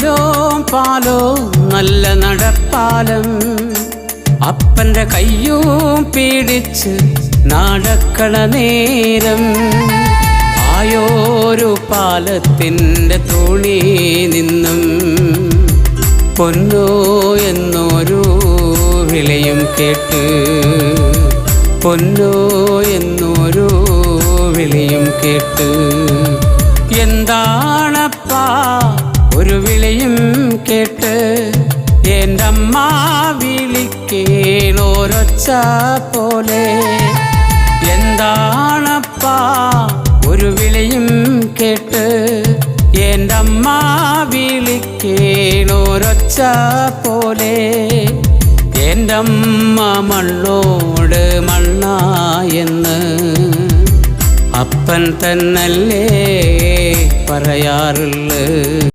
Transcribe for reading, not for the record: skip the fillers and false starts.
നാലോ പാലോ നല്ല നടപ്പാലം അപ്പൻ്റെ കയ്യും പിടിച്ച് നടക്കണ നേരം ആയോരു പാലത്തിൻ്റെ തോണി നിന്നും പൊന്നോ എന്നൊരു വിളിയും കേട്ട് പൊന്നോ എന്നൊരു വിളിയും കേട്ട് എന്താണപ്പാ ഒരു വിളിയും കേട്ട് എൻ്റെ അമ്മ വിളിക്കേണോരൊച്ച പോലെ എന്താണപ്പാ ഒരു വിളിയും കേട്ട് എൻ്റെ അമ്മ വിളിക്കേണോരൊച്ച പോലെ എൻ്റെ അമ്മ മണ്ണോട് മണ്ണായെന്ന് അപ്പൻ തന്നല്ലേ പറയാറുള്ളു.